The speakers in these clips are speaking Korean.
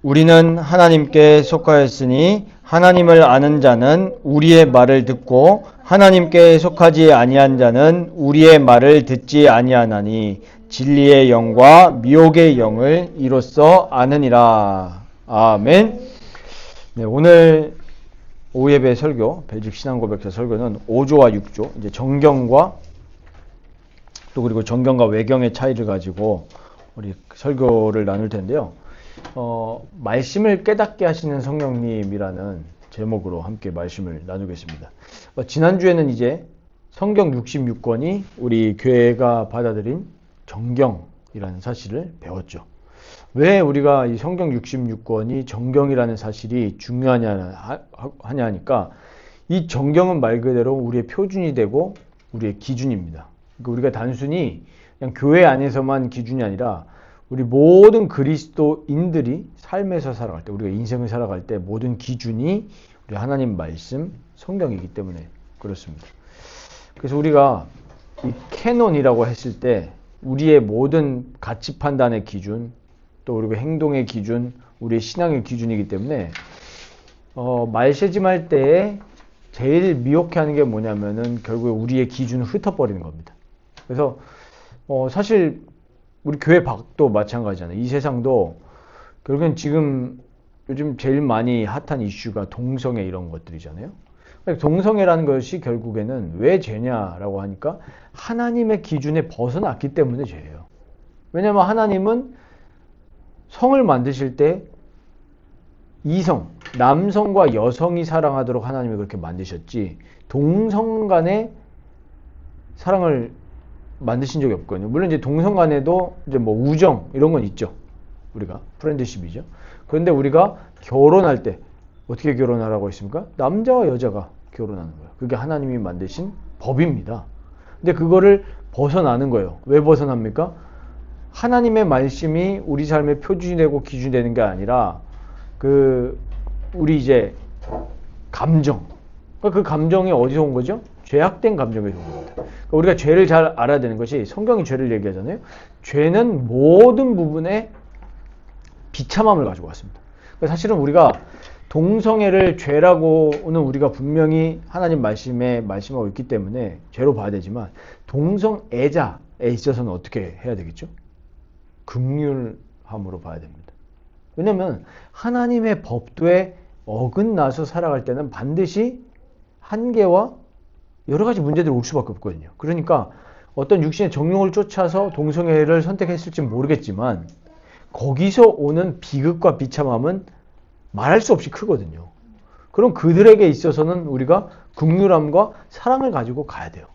우리는 하나님께 속하였으니 하나님을 아는 자는 우리의 말을 듣고 하나님께 속하지 아니한 자는 우리의 말을 듣지 아니하나니 진리의 영과 미혹의 영을 이로써 아느니라. 아멘. 네, 오늘 오예배 설교, 벨직 신앙고백서 설교는 5조와 6조, 이제 정경과 또 그리고 정경과 외경의 차이를 가지고 우리 설교를 나눌 텐데요. 말씀을 깨닫게 하시는 성령님이라는 제목으로 함께 말씀을 나누겠습니다. 지난주에는 이제 성경 66권이 우리 교회가 받아들인 정경이라는 사실을 배웠죠. 왜 우리가 이 성경 66권이 정경이라는 사실이 중요하냐 하니까 이 정경은 말 그대로 우리의 표준이 되고 우리의 기준입니다. 그러니까 우리가 단순히 그냥 교회 안에서만 기준이 아니라 우리 모든 그리스도인들이 삶에서 살아갈 때, 우리가 인생을 살아갈 때 모든 기준이 우리 하나님 말씀, 성경이기 때문에 그렇습니다. 그래서 우리가 이 캐논이라고 했을 때 우리의 모든 가치 판단의 기준, 또 그리고 행동의 기준, 우리의 신앙의 기준이기 때문에 말세짐할 때에 제일 미혹해 하는 게 뭐냐면은 결국에 우리의 기준을 흩어버리는 겁니다. 그래서 사실 우리 교회 밖도 마찬가지잖아요. 이 세상도 결국엔 지금 요즘 제일 많이 핫한 이슈가 동성애 이런 것들이잖아요. 동성애라는 것이 결국에는 왜 죄냐라고 하니까 하나님의 기준에 벗어났기 때문에 죄예요. 왜냐하면 하나님은 성을 만드실 때 이성, 남성과 여성이 사랑하도록 하나님이 그렇게 만드셨지 동성 간의 사랑을 만드신 적이 없거든요. 물론 이제 동성 간에도 이제 뭐 우정 이런 건 있죠. 우리가 프렌드십이죠. 그런데 우리가 결혼할 때 어떻게 결혼하라고 했습니까? 남자와 여자가 결혼하는 거예요. 그게 하나님이 만드신 법입니다. 근데 그거를 벗어나는 거예요. 왜 벗어납니까? 하나님의 말씀이 우리 삶의 표준이 되고 기준이 되는 게 아니라 우리 이제 감정. 그 감정이 어디서 온 거죠? 죄악된 감정에서 온 겁니다. 그러니까 우리가 죄를 잘 알아야 되는 것이 성경이 죄를 얘기하잖아요. 죄는 모든 부분에 비참함을 가지고 왔습니다. 그러니까 사실은 우리가 동성애를 죄라고는 우리가 분명히 하나님 말씀에 말씀하고 있기 때문에 죄로 봐야 되지만 동성애자에 있어서는 어떻게 해야 되겠죠? 긍휼함으로 봐야 됩니다. 왜냐하면 하나님의 법도에 어긋나서 살아갈 때는 반드시 한계와 여러 가지 문제들이 올 수밖에 없거든요. 그러니까 어떤 육신의 정욕을 쫓아서 동성애를 선택했을지 모르겠지만 거기서 오는 비극과 비참함은 말할 수 없이 크거든요. 그럼 그들에게 있어서는 우리가 긍휼함과 사랑을 가지고 가야 돼요.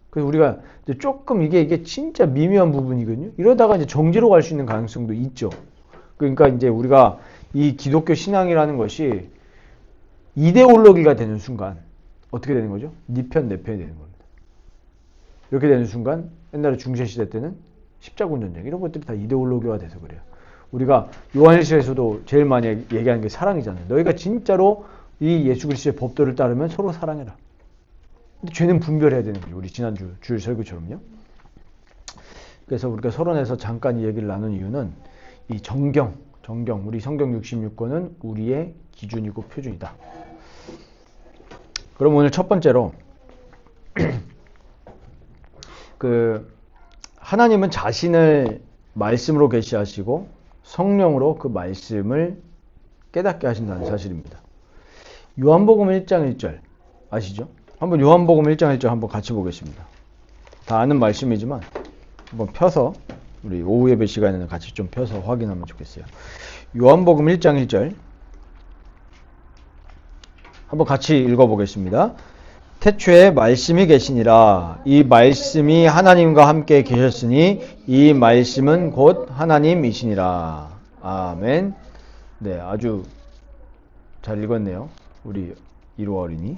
그래서 우리가 이제 조금 이게 진짜 미묘한 부분이거든요. 이러다가 이제 정지로 갈 수 있는 가능성도 있죠. 그러니까 이제 우리가 이 기독교 신앙이라는 것이 이데올로기가 되는 순간 어떻게 되는 거죠? 네 편, 내 편이 되는 겁니다. 이렇게 되는 순간 옛날에 중세시대 때는 십자군 전쟁 이런 것들이 다 이데올로기화 돼서 그래요. 우리가 요한일서에서도 제일 많이 얘기하는 게 사랑이잖아요. 너희가 진짜로 이 예수 그리스도의 법도를 따르면 서로 사랑해라. 근데 죄는 분별해야 되는 거죠. 우리 지난주 주일 설교처럼요. 그래서 우리가 서론에서 잠깐 이 얘기를 나눈 이유는 이 정경, 우리 성경 66권은 우리의 기준이고 표준이다. 그럼 오늘 첫 번째로 하나님은 자신을 말씀으로 계시하시고 성령으로 그 말씀을 깨닫게 하신다는 사실입니다. 요한복음 1장 1절 아시죠? 한번 요한복음 1장 1절 한번 같이 보겠습니다. 다 아는 말씀이지만 한번 펴서 우리 오후 예배 시간에는 같이 좀 펴서 확인하면 좋겠어요. 요한복음 1장 1절 한번 같이 읽어보겠습니다. 태초에 말씀이 계시니라. 이 말씀이 하나님과 함께 계셨으니 이 말씀은 곧 하나님이시니라. 아멘. 네, 아주 잘 읽었네요. 우리 이로 어린이.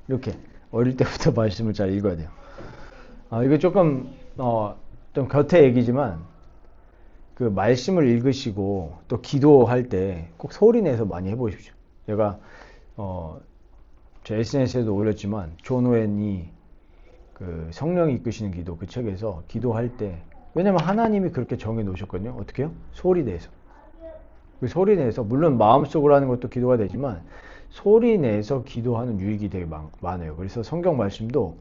이렇게 어릴 때부터 말씀을 잘 읽어야 돼요. 이거 조금 좀 곁에 얘기지만 그 말씀을 읽으시고 또 기도할 때 꼭 소리 내서 많이 해보십시오. 제가 제 SNS에도 올렸지만 존 오웬이 그 성령이 이끄시는 기도 그 책에서 기도할 때, 왜냐면 하나님이 그렇게 정해 놓으셨거든요. 어떻게 해요? 소리 내서. 그 소리 내서, 물론 마음속으로 하는 것도 기도가 되지만 소리 내서 기도하는 유익이 되게 많아요. 그래서 성경 말씀도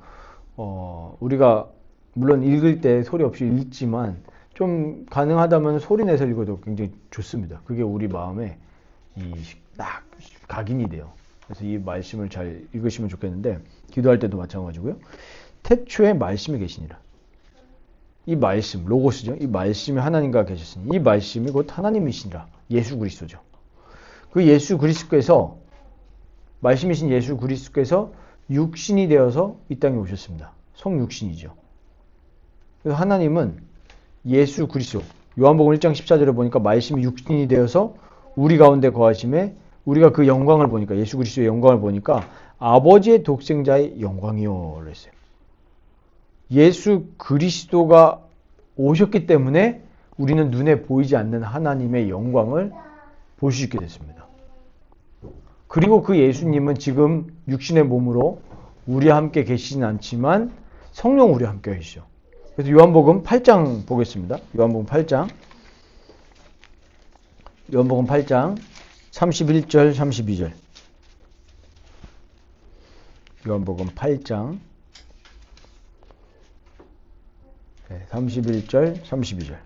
우리가 물론 읽을 때 소리 없이 읽지만 좀 가능하다면 소리 내서 읽어도 굉장히 좋습니다. 그게 우리 마음에 딱 각인이 돼요. 그래서 이 말씀을 잘 읽으시면 좋겠는데, 기도할 때도 마찬가지고요. 태초에 말씀이 계시니라. 이 말씀, 로고스죠. 이 말씀이 하나님과 계셨으니 이 말씀이 곧 하나님이시니라. 예수 그리스도죠. 그 예수 그리스도께서, 말씀이신 예수 그리스도께서 육신이 되어서 이 땅에 오셨습니다. 성육신이죠. 그래서 하나님은 예수 그리스도, 요한복음 1장 14절에 보니까 말씀이 육신이 되어서 우리 가운데 거하심에 우리가 그 영광을 보니까, 예수 그리스도의 영광을 보니까 아버지의 독생자의 영광이요 그랬어요. 예수 그리스도가 오셨기 때문에 우리는 눈에 보이지 않는 하나님의 영광을 볼 수 있게 됐습니다. 그리고 그 예수님은 지금 육신의 몸으로 우리와 함께 계시진 않지만 성령 우리와 함께 계시죠. 그래서 요한복음 8장 보겠습니다. 요한복음 8장 31절 32절. 요한복음 8장 31절 32절.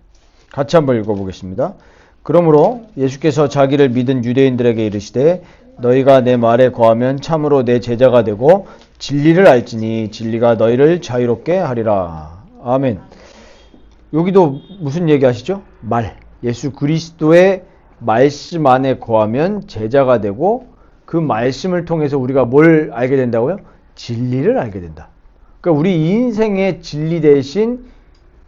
같이 한번 읽어보겠습니다. 그러므로 예수께서 자기를 믿은 유대인들에게 이르시되 너희가 내 말에 거하면 참으로 내 제자가 되고 진리를 알지니 진리가 너희를 자유롭게 하리라. 아멘. 여기도 무슨 얘기 하시죠? 말. 예수 그리스도의 말씀 안에 거하면 제자가 되고 그 말씀을 통해서 우리가 뭘 알게 된다고요? 진리를 알게 된다. 그러니까 우리 인생의 진리 대신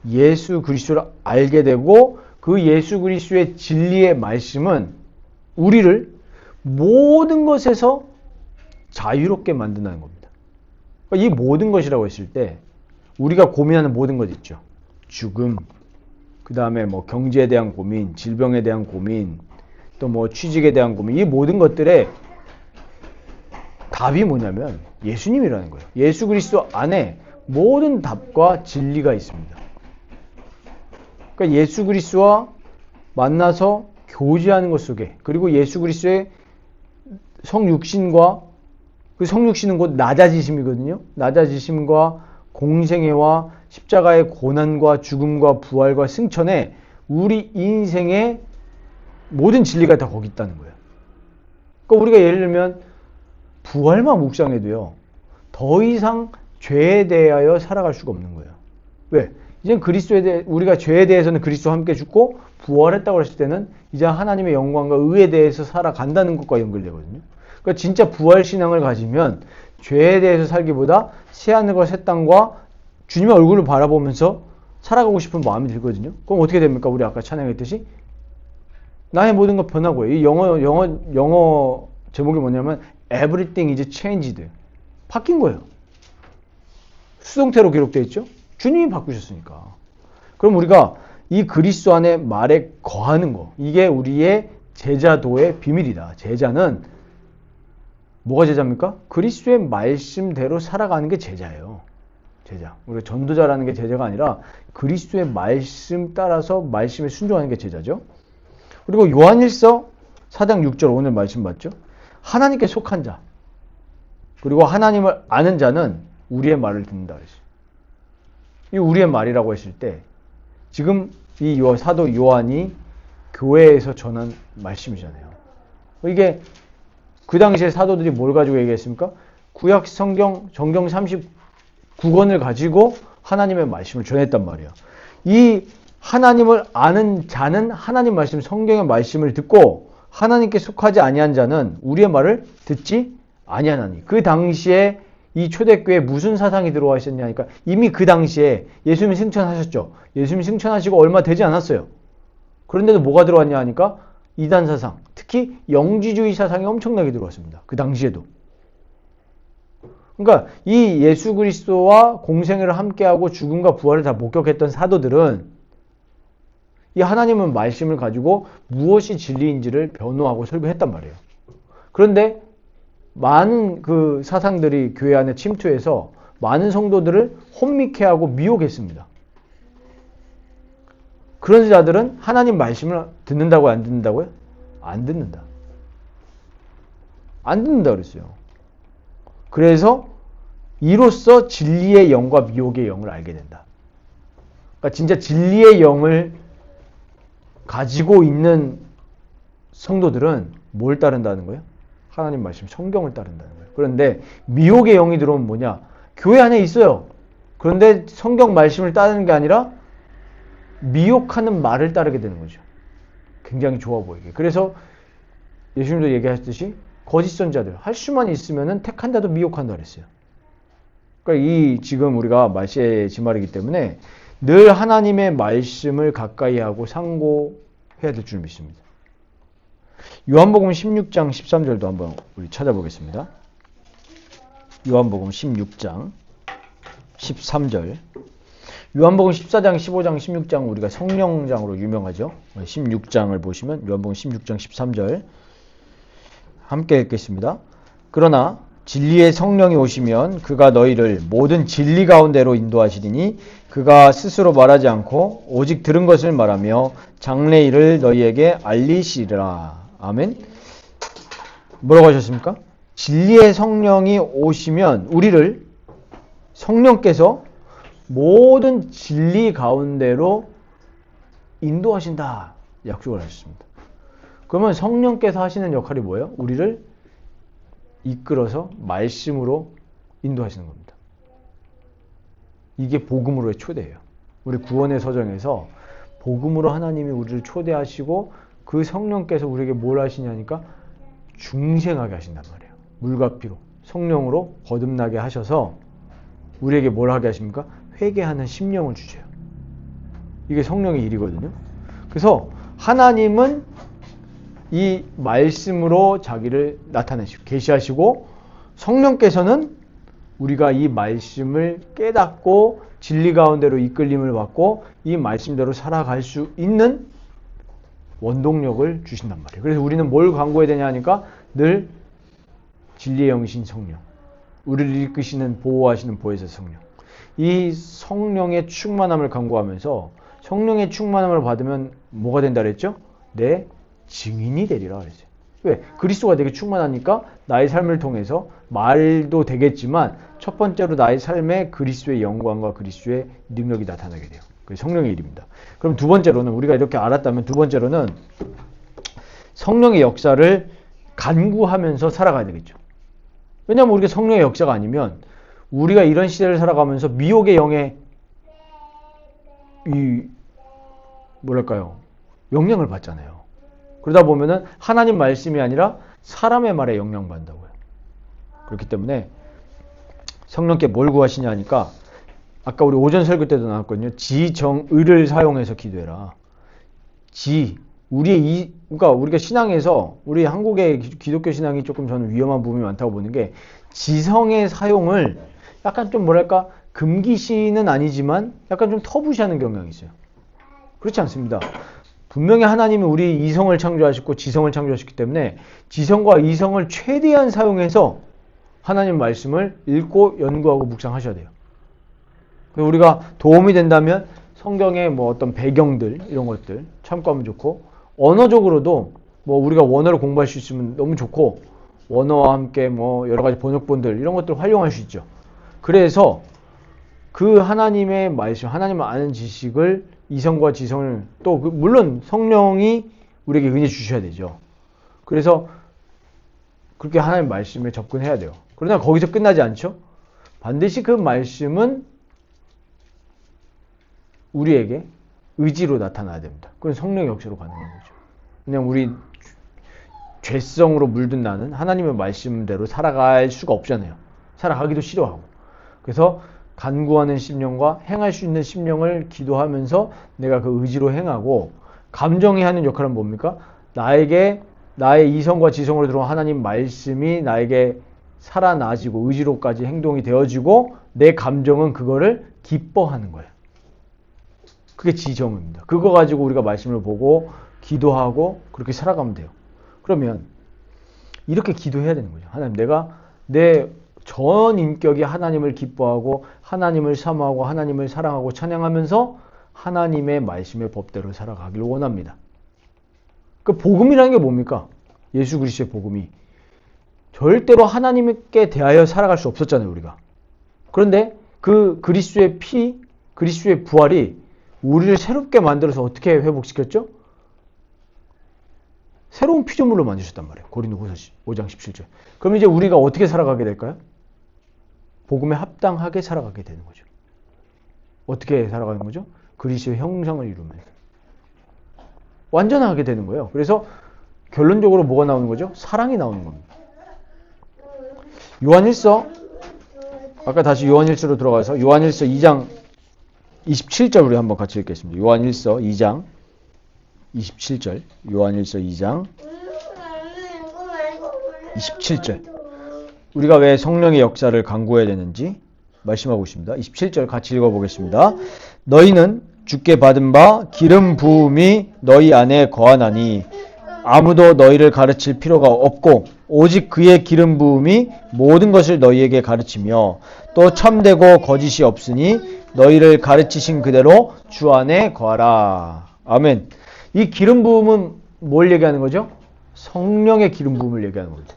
예수 그리스도를 알게 되고, 그 예수 그리스도의 진리의 말씀은 우리를 모든 것에서 자유롭게 만든다는 겁니다. 그러니까 이 모든 것이라고 했을 때 우리가 고민하는 모든 것 있죠. 죽음, 그 다음에 뭐 경제에 대한 고민, 질병에 대한 고민, 또 뭐 취직에 대한 고민, 이 모든 것들의 답이 뭐냐면 예수님이라는 거예요. 예수 그리스도 안에 모든 답과 진리가 있습니다. 그러니까 예수 그리스도와 만나서 교제하는 것 속에, 그리고 예수 그리스도의 성육신과, 그 성육신은 곧 낮아지심이거든요. 낮아지심과 공생애와 십자가의 고난과 죽음과 부활과 승천에 우리 인생의 모든 진리가 다 거기 있다는 거예요. 그러니까 우리가 예를 들면 부활만 묵상해도요, 더 이상 죄에 대하여 살아갈 수가 없는 거예요. 왜? 이제 그리스도에 대해, 우리가 죄에 대해서는 그리스도와 함께 죽고 부활했다고 했을 때는 이제 하나님의 영광과 의에 대해서 살아간다는 것과 연결되거든요. 그러니까 진짜 부활 신앙을 가지면 죄에 대해서 살기보다 새하늘과 새 땅과 주님의 얼굴을 바라보면서 살아가고 싶은 마음이 들거든요. 그럼 어떻게 됩니까? 우리 아까 찬양했듯이 나의 모든 것 변하고요. 이 영어 제목이 뭐냐면 Everything is changed. 바뀐 거예요. 수동태로 기록되어 있죠. 주님이 바꾸셨으니까. 그럼 우리가 이 그리스도 안에 말에 거하는 거, 이게 우리의 제자도의 비밀이다. 제자는 뭐가 제자입니까? 그리스도의 말씀대로 살아가는 게 제자예요. 제자. 우리가 전도자라는 게 제자가 아니라 그리스도의 말씀 따라서 말씀에 순종하는 게 제자죠. 그리고 요한일서 4장 6절 오늘 말씀 봤죠? 하나님께 속한 자, 그리고 하나님을 아는 자는 우리의 말을 듣는다 그랬어요. 이 우리의 말이라고 했을 때 지금 이 사도 요한이 교회에서 전한 말씀이잖아요. 이게 그 당시에 사도들이 뭘 가지고 얘기했습니까? 구약 성경 정경 39권을 가지고 하나님의 말씀을 전했단 말이에요. 이 하나님을 아는 자는 하나님 말씀, 성경의 말씀을 듣고 하나님께 속하지 아니한 자는 우리의 말을 듣지 아니하나니. 그 당시에 이 초대교회에 무슨 사상이 들어와 있었냐니까, 이미 그 당시에 예수님이 승천하셨죠. 예수님이 승천하시고 얼마 되지 않았어요. 그런데도 뭐가 들어왔냐 하니까 이단 사상, 특히 영지주의 사상이 엄청나게 들어왔습니다. 그 당시에도. 그러니까 이 예수 그리스도와 공생애를 함께하고 죽음과 부활을 다 목격했던 사도들은 이 하나님은 말씀을 가지고 무엇이 진리인지를 변호하고 설교했단 말이에요. 그런데 많은 그 사상들이 교회 안에 침투해서 많은 성도들을 혼미케하고 미혹했습니다. 그런 자들은 하나님 말씀을 듣는다고요? 안 듣는다고요? 안 듣는다. 안 듣는다 그랬어요. 그래서 이로써 진리의 영과 미혹의 영을 알게 된다. 그러니까 진짜 진리의 영을 가지고 있는 성도들은 뭘 따른다는 거예요? 하나님 말씀, 성경을 따른다는 거예요. 그런데 미혹의 영이 들어오면 뭐냐? 교회 안에 있어요. 그런데 성경 말씀을 따르는 게 아니라 미혹하는 말을 따르게 되는 거죠. 굉장히 좋아 보이게. 그래서 예수님도 얘기하셨듯이 거짓 선자들 할 수만 있으면은 택한다도 미혹한다 그랬어요. 그러니까 이 지금 우리가 말세의 지말이기 때문에 늘 하나님의 말씀을 가까이 하고 상고해야 될 줄 믿습니다. 요한복음 16장 13절도 한번 우리 찾아보겠습니다. 요한복음 16장 13절. 요한복음 14장, 15장, 16장 우리가 성령장으로 유명하죠. 16장을 보시면 요한복음 16장 13절 함께 읽겠습니다. 그러나 진리의 성령이 오시면 그가 너희를 모든 진리 가운데로 인도하시리니 그가 스스로 말하지 않고 오직 들은 것을 말하며 장래 일을 너희에게 알리시리라. 아멘. 뭐라고 하셨습니까? 진리의 성령이 오시면 우리를 성령께서 모든 진리 가운데로 인도하신다. 약속을 하셨습니다. 그러면 성령께서 하시는 역할이 뭐예요? 우리를 이끌어서 말씀으로 인도하시는 겁니다. 이게 복음으로의 초대예요. 우리 구원의 서정에서 복음으로 하나님이 우리를 초대하시고 그 성령께서 우리에게 뭘 하시냐니까 중생하게 하신단 말이에요. 물과 피로 성령으로 거듭나게 하셔서 우리에게 뭘 하게 하십니까? 회개하는 심령을 주세요. 이게 성령의 일이거든요. 그래서 하나님은 이 말씀으로 자기를 나타내시고 계시하시고 성령께서는 우리가 이 말씀을 깨닫고 진리 가운데로 이끌림을 받고 이 말씀대로 살아갈 수 있는 원동력을 주신단 말이에요. 그래서 우리는 뭘 간구해야 되냐 하니까 늘 진리의 영이신 성령, 우리를 이끄시는 보호하시는 보혜사 성령, 이 성령의 충만함을 간구하면서 성령의 충만함을 받으면 뭐가 된다 그랬죠? 내 증인이 되리라 그랬어요. 왜? 그리스도가 되게 충만하니까 나의 삶을 통해서 말도 되겠지만 첫 번째로 나의 삶에 그리스도의 영광과 그리스도의 능력이 나타나게 돼요. 그게 성령의 일입니다. 그럼 두 번째로는 우리가 이렇게 알았다면 두 번째로는 성령의 역사를 간구하면서 살아가야 되겠죠. 왜냐하면 우리가 성령의 역사가 아니면 우리가 이런 시대를 살아가면서 미혹의 영에 영향을 받잖아요. 그러다 보면은 하나님 말씀이 아니라 사람의 말에 영향받는다고요. 그렇기 때문에 성령께 뭘 구하시냐 하니까 아까 우리 오전 설교 때도 나왔거든요. 지정의를 사용해서 기도해라. 그러니까 우리가 신앙에서 우리 한국의 기독교 신앙이 조금 저는 위험한 부분이 많다고 보는 게 지성의 사용을 약간 좀 금기시는 아니지만 약간 좀 터부시하는 경향이 있어요. 그렇지 않습니다. 분명히 하나님이 우리 이성을 창조하셨고 지성을 창조하셨기 때문에 지성과 이성을 최대한 사용해서 하나님 말씀을 읽고 연구하고 묵상하셔야 돼요. 우리가 도움이 된다면 성경의 어떤 배경들 이런 것들 참고하면 좋고 언어적으로도 우리가 원어를 공부할 수 있으면 너무 좋고 원어와 함께 여러 가지 번역본들 이런 것들을 활용할 수 있죠. 그래서 그 하나님의 말씀, 하나님을 아는 지식을 이성과 지성을 또 물론 성령이 우리에게 은혜 주셔야 되죠. 그래서 그렇게 하나님 말씀에 접근해야 돼요. 그러나 거기서 끝나지 않죠. 반드시 그 말씀은 우리에게 의지로 나타나야 됩니다. 그건 성령의 역사로 가능한 거죠. 그냥 우리 죄성으로 물든 나는 하나님의 말씀대로 살아갈 수가 없잖아요. 살아가기도 싫어하고. 그래서 간구하는 심령과 행할 수 있는 심령을 기도하면서 내가 그 의지로 행하고 감정이 하는 역할은 뭡니까? 나의 이성과 지성으로 들어온 하나님 말씀이 나에게 살아나지고 의지로까지 행동이 되어지고 내 감정은 그거를 기뻐하는 거예요. 그게 지정입니다. 그거 가지고 우리가 말씀을 보고 기도하고 그렇게 살아가면 돼요. 그러면 이렇게 기도해야 되는 거죠. 하나님, 내가 내 전 인격이 하나님을 기뻐하고 하나님을 사모하고 하나님을 사랑하고 찬양하면서 하나님의 말씀의 법대로 살아가기를 원합니다. 그 복음이라는 게 뭡니까? 예수 그리스도의 복음이 절대로 하나님께 대하여 살아갈 수 없었잖아요, 우리가. 그런데 그 그리스도의 피, 그리스도의 부활이 우리를 새롭게 만들어서 어떻게 회복시켰죠? 새로운 피조물로 만드셨단 말이에요. 고린도후서 5장 17절. 그럼 이제 우리가 어떻게 살아가게 될까요? 복음에 합당하게 살아가게 되는 거죠. 어떻게 살아가는 거죠? 그리스도의 형상을 이루면서. 완전하게 되는 거예요. 그래서 결론적으로 뭐가 나오는 거죠? 사랑이 나오는 겁니다. 요한일서, 아까 다시 요한일서로 들어가서 요한일서 2장 27절 우리 한번 같이 읽겠습니다. 요한일서 2장 27절, 요한일서 2장 27절. 우리가 왜 성령의 역사를 간구해야 되는지 말씀하고 있습니다. 27절 같이 읽어보겠습니다. 너희는 주께 받은 바 기름 부음이 너희 안에 거하나니 아무도 너희를 가르칠 필요가 없고 오직 그의 기름 부음이 모든 것을 너희에게 가르치며 또 참되고 거짓이 없으니 너희를 가르치신 그대로 주 안에 거하라. 아멘. 이 기름 부음은 뭘 얘기하는 거죠? 성령의 기름 부음을 얘기하는 겁니다.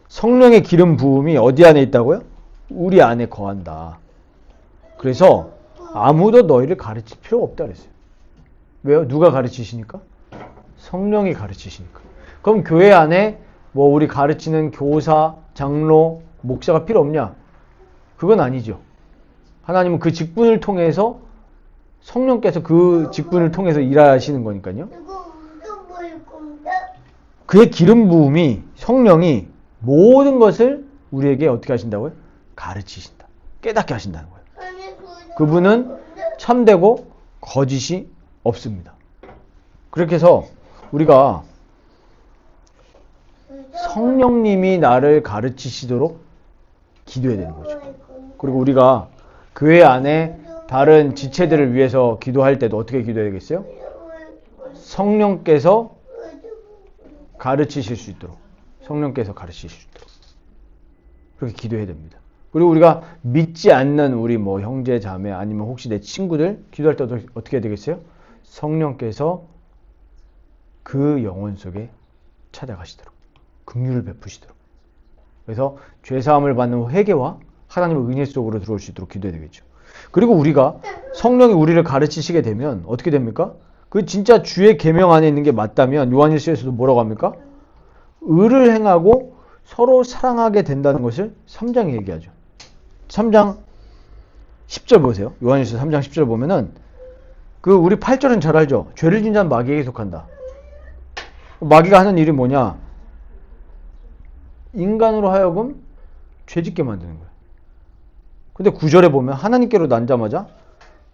성령의 기름 부음이 어디 안에 있다고요? 우리 안에 거한다. 그래서 아무도 너희를 가르칠 필요가 없다 그랬어요. 왜요? 누가 가르치시니까? 성령이 가르치시니까. 그럼 교회 안에 뭐 우리 가르치는 교사, 장로, 목사가 필요 없냐? 그건 아니죠. 하나님은 그 직분을 통해서 성령께서 그 직분을 통해서 일하시는 거니까요. 그의 기름 부음이 성령이 모든 것을 우리에게 어떻게 하신다고요? 가르치신다. 깨닫게 하신다는 거예요. 그분은 참되고 거짓이 없습니다. 그렇게 해서 우리가 성령님이 나를 가르치시도록 기도해야 되는 거죠. 그리고 우리가 교회 안에 다른 지체들을 위해서 기도할 때도 어떻게 기도해야 되겠어요? 성령께서 가르치실 수 있도록, 성령께서 가르치실 수 있도록 그렇게 기도해야 됩니다. 그리고 우리가 믿지 않는 우리 뭐 형제 자매 아니면 혹시 내 친구들 기도할 때 어떻게 해야 되겠어요? 성령께서 그 영혼 속에 찾아가시도록, 긍휼을 베푸시도록. 그래서 죄사함을 받는 회개와 하나님의 은혜 속으로 들어올 수 있도록 기도해야 되겠죠. 그리고 우리가 성령이 우리를 가르치시게 되면 어떻게 됩니까? 그 진짜 주의 계명 안에 있는 게 맞다면 요한일서에서도 뭐라고 합니까? 의를 행하고 서로 사랑하게 된다는 것을 3장에 얘기하죠. 3장 10절 보세요. 요한일서 3장 10절 보면은 그 우리 8절은 잘 알죠. 죄를 진 자는 마귀에게 속한다. 마귀가 하는 일이 뭐냐? 인간으로 하여금 죄짓게 만드는 거예요. 근데 9절에 보면 하나님께로 난자마자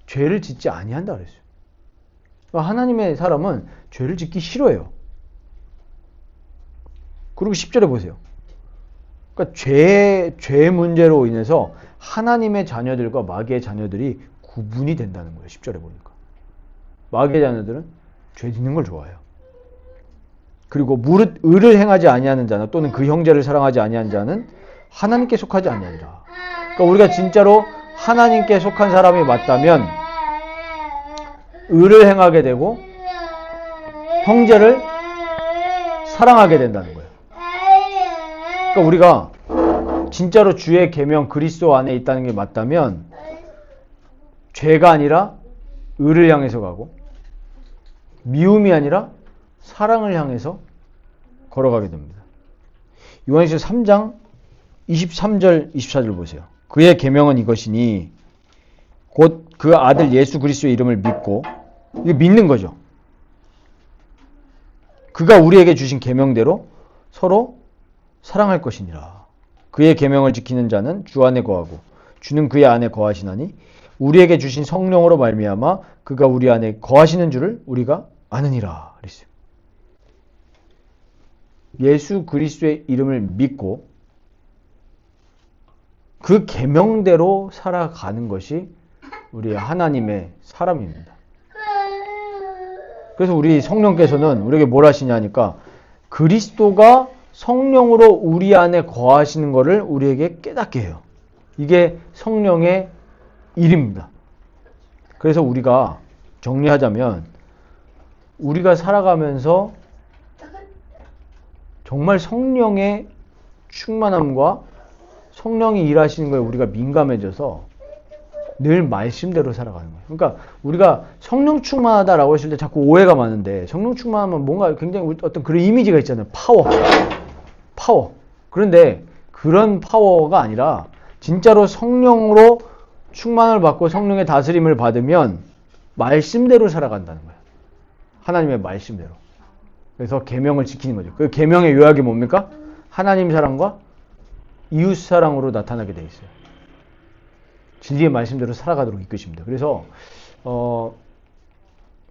죄를 짓지 아니한다 그랬어요. 그러니까 하나님의 사람은 죄를 짓기 싫어해요. 그리고 10절에 보세요. 그러니까 죄 문제로 인해서 하나님의 자녀들과 마귀의 자녀들이 구분이 된다는 거예요. 10절에 보니까. 마귀의 자녀들은 죄 짓는 걸 좋아해요. 그리고 무릇 의를 행하지 아니하는 자는 또는 그 형제를 사랑하지 아니하는 자는 하나님께 속하지 아니하리라. 그러니까 우리가 진짜로 하나님께 속한 사람이 맞다면 의를 행하게 되고 형제를 사랑하게 된다는 거예요. 그러니까 우리가 진짜로 주의 계명 그리스도 안에 있다는 게 맞다면 죄가 아니라 의를 향해서 가고 미움이 아니라 사랑을 향해서 걸어가게 됩니다. 요한일서 3장 23절 24절 보세요. 그의 계명은 이것이니 곧 그 아들 예수 그리스도의 이름을 믿고, 이게 믿는 거죠. 그가 우리에게 주신 계명대로 서로 사랑할 것이니라. 그의 계명을 지키는 자는 주 안에 거하고 주는 그의 안에 거하시나니 우리에게 주신 성령으로 말미암아 그가 우리 안에 거하시는 줄을 우리가 아느니라 그랬어요. 예수 그리스도의 이름을 믿고 그 계명대로 살아가는 것이 우리 하나님의 사람입니다. 그래서 우리 성령께서는 우리에게 뭘 하시냐니까 그리스도가 성령으로 우리 안에 거하시는 것을 우리에게 깨닫게 해요. 이게 성령의 일입니다. 그래서 우리가 정리하자면 우리가 살아가면서 정말 성령의 충만함과 성령이 일하시는 거에 우리가 민감해져서 늘 말씀대로 살아가는 거예요. 그러니까 우리가 성령 충만하다라고 했을 때 자꾸 오해가 많은데 성령 충만하면 뭔가 굉장히 어떤 그런 이미지가 있잖아요. 파워. 그런데 그런 파워가 아니라 진짜로 성령으로 충만을 받고 성령의 다스림을 받으면 말씀대로 살아간다는 거예요. 하나님의 말씀대로. 그래서 계명을 지키는 거죠. 그 계명의 요약이 뭡니까? 하나님 사랑과 이웃 사랑으로 나타나게 돼 있어요. 진리의 말씀대로 살아가도록 이끄십니다. 그래서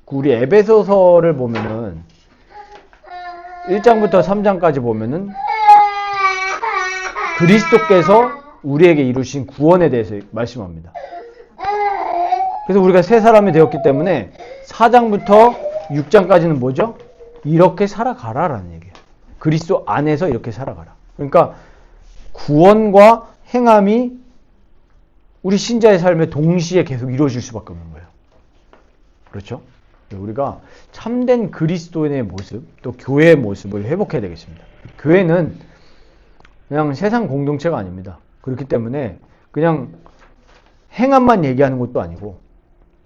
우리 에베소서를 보면은 1장부터 3장까지 보면은 그리스도께서 우리에게 이루신 구원에 대해서 말씀합니다. 그래서 우리가 새 사람이 되었기 때문에 4장부터 6장까지는 뭐죠? 이렇게 살아가라라는 얘기예요. 그리스도 안에서 이렇게 살아가라. 그러니까 구원과 행함이 우리 신자의 삶에 동시에 계속 이루어질 수밖에 없는 거예요. 그렇죠? 우리가 참된 그리스도인의 모습, 또 교회의 모습을 회복해야 되겠습니다. 교회는 그냥 세상 공동체가 아닙니다. 그렇기 때문에 그냥 행함만 얘기하는 것도 아니고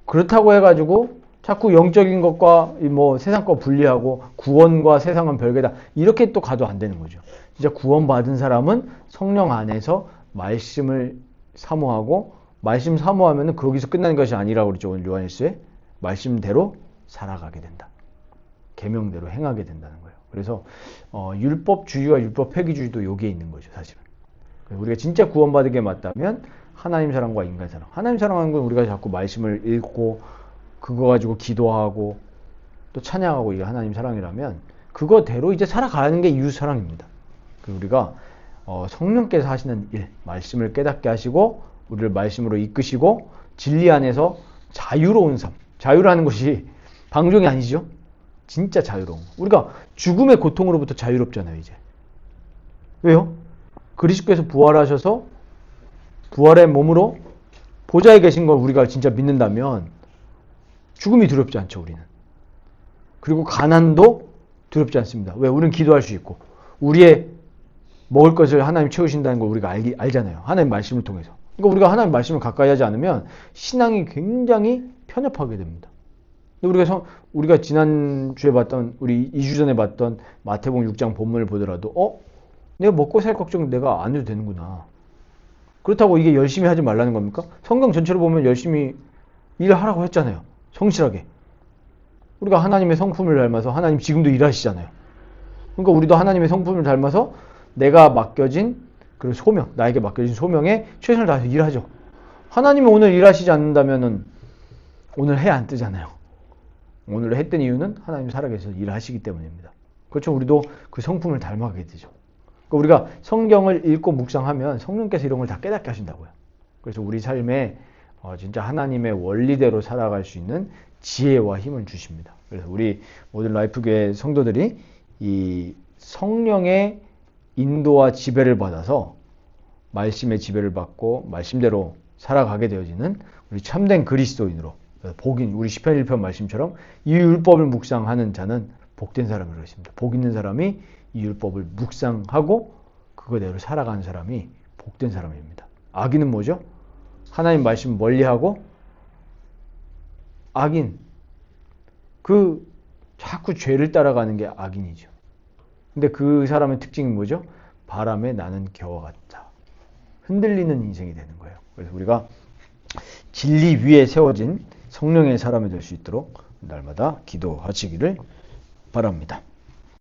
그렇다고 해가지고 자꾸 영적인 것과 뭐 세상 거 분리하고 구원과 세상은 별개다 이렇게 또 가도 안 되는 거죠. 진짜 구원받은 사람은 성령 안에서 말씀을 사모하고 말씀 사모하면은 거기서 끝나는 것이 아니라고 그랬죠. 오늘 요한일서에 말씀대로 살아가게 된다. 계명대로 행하게 된다는 거예요. 그래서 율법주의와 율법 폐기주의도 여기에 있는 거죠. 사실은. 우리가 진짜 구원받게 맞다면 하나님 사랑과 인간 사랑. 하나님 사랑하는 건 우리가 자꾸 말씀을 읽고 그거 가지고 기도하고 또 찬양하고 이게 하나님 사랑이라면 그거대로 이제 살아가는 게 이웃 사랑입니다. 우리가 성령께서 하시는 일, 말씀을 깨닫게 하시고 우리를 말씀으로 이끄시고 진리 안에서 자유로운 삶. 자유라는 것이 방종이 아니죠. 진짜 자유로운. 우리가 죽음의 고통으로부터 자유롭잖아요, 이제. 왜요? 그리스도께서 부활하셔서 부활의 몸으로 보좌에 계신 걸 우리가 진짜 믿는다면 죽음이 두렵지 않죠, 우리는. 그리고 가난도 두렵지 않습니다. 왜? 우리는 기도할 수 있고 우리의 먹을 것을 하나님 채우신다는 걸 우리가 알잖아요. 하나님 말씀을 통해서. 그러니까 우리가 하나님 말씀을 가까이 하지 않으면 신앙이 굉장히 편협하게 됩니다. 근데 우리가 지난주에 봤던, 우리 2주 전에 봤던 마태복음 6장 본문을 보더라도, 내가 먹고 살 걱정 내가 안 해도 되는구나. 그렇다고 이게 열심히 하지 말라는 겁니까? 성경 전체로 보면 열심히 일하라고 했잖아요. 성실하게. 우리가 하나님의 성품을 닮아서 하나님 지금도 일하시잖아요. 그러니까 우리도 하나님의 성품을 닮아서 내가 맡겨진 그 소명, 나에게 맡겨진 소명에 최선을 다해서 일하죠. 하나님이 오늘 일하시지 않는다면은 오늘 해 안 뜨잖아요. 오늘 해 뜬 이유는 하나님이 살아계셔서 일하시기 때문입니다. 그렇죠. 우리도 그 성품을 닮아가게 되죠. 그러니까 우리가 성경을 읽고 묵상하면 성령께서 이런 걸 다 깨닫게 하신다고요. 그래서 우리 삶에 진짜 하나님의 원리대로 살아갈 수 있는 지혜와 힘을 주십니다. 그래서 우리 모든 라이프교회 성도들이 이 성령의 인도와 지배를 받아서 말씀의 지배를 받고 말씀대로 살아가게 되어지는 우리 참된 그리스도인으로 복인, 우리 시편 1편 말씀처럼 이 율법을 묵상하는 자는 복된 사람이라고 했습니다. 복 있는 사람이 이 율법을 묵상하고 그거대로 살아가는 사람이 복된 사람입니다. 악인은 뭐죠? 하나님 말씀 멀리하고 악인, 자꾸 죄를 따라가는 게 악인이죠. 근데 그 사람의 특징이 뭐죠? 바람에 나는 겨와 같다. 흔들리는 인생이 되는 거예요. 그래서 우리가 진리 위에 세워진 성령의 사람이 될 수 있도록 날마다 기도하시기를 바랍니다.